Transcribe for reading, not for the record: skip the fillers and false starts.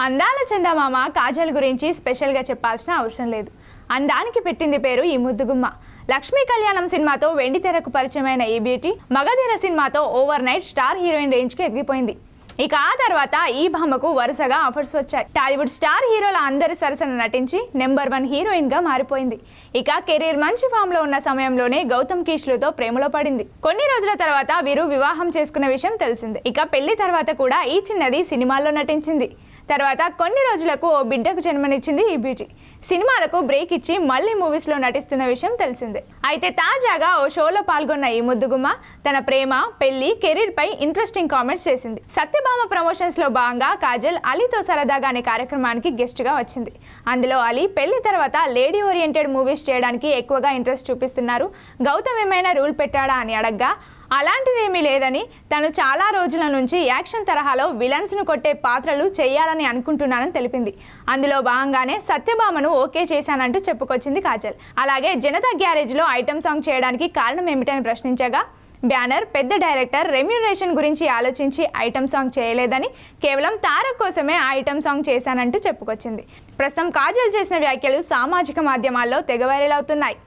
అందాల చందమామ కాజల్ గురించి స్పెషల్గా చెప్పాల్సిన అవసరం లేదు. అందానికి పెట్టింది పేరు ఈ ముద్దుగుమ్మ. లక్ష్మీ కళ్యాణం సినిమాతో వెండి తెరకు పరిచయమైన ఈ బ్యూటీ మగధీర సినిమాతో ఓవర్ నైట్ స్టార్ హీరోయిన్ రేంజ్కి ఎదిగిపోయింది. ఇక ఆ తర్వాత ఈ భామకు వరుసగా ఆఫర్స్ వచ్చాయి. టాలీవుడ్ స్టార్ హీరోల అందరి సరసన నటించి నెంబర్ 1 హీరోయిన్ గా మారిపోయింది. ఇక కెరీర్ మంచి ఫామ్ లో ఉన్న సమయంలోనే గౌతమ్ కీష్లుతో ప్రేమలో పడింది. కొన్ని రోజుల తర్వాత వీరు వివాహం చేసుకున్న విషయం తెలిసిందే. ఇక పెళ్లి తర్వాత కూడా ఈ చిన్నది సినిమాల్లో నటించింది. తర్వాత కొన్ని రోజులకు ఓ బిడ్డకు జన్మనిచ్చింది ఈ బ్యూటీ. సినిమాలకు బ్రేక్ ఇచ్చి మళ్ళీ మూవీస్ లో నటిస్తున్న విషయం తెలిసిందే. అయితే తాజాగా ఓ షోలో పాల్గొన్న ఈ ముద్దుగుమ్మ తన ప్రేమ, పెళ్లి, కెరీర్ పై ఇంట్రెస్టింగ్ కామెంట్స్ చేసింది. సత్యభామ ప్రమోషన్స్ లో భాగంగా కాజల్ అలీతో సరదాగా అనే కార్యక్రమానికి గెస్ట్ గా వచ్చింది. అందులో అలీ పెళ్లి తర్వాత లేడీ ఓరియంటెడ్ మూవీస్ చేయడానికి ఎక్కువగా ఇంట్రెస్ట్ చూపిస్తున్నారు, గౌతమ్ ఏమైనా రూల్ పెట్టాడా అని అడగ్గా అలాంటిదేమీ లేదని, తను చాలా రోజుల నుంచి యాక్షన్ తరహాలో విలన్స్ను కొట్టే పాత్రలు చేయాలని అనుకుంటున్నానని తెలిపింది. అందులో భాగంగానే సత్యభామను ఓకే చేశానంటూ చెప్పుకొచ్చింది కాజల్. అలాగే జనతా గ్యారేజ్లో ఐటమ్ సాంగ్ చేయడానికి కారణం ఏమిటని ప్రశ్నించగా బ్యానర్, పెద్ద డైరెక్టర్ రెమ్యూనరేషన్ గురించి ఆలోచించి ఐటమ్ సాంగ్ చేయలేదని, కేవలం తారక్ కోసమే ఆ ఐటమ్ సాంగ్ చేశానంటూ చెప్పుకొచ్చింది. ప్రస్తుతం కాజల్ చేసిన వ్యాఖ్యలు సామాజిక మాధ్యమాల్లో తెగ వైరల్ అవుతున్నాయి.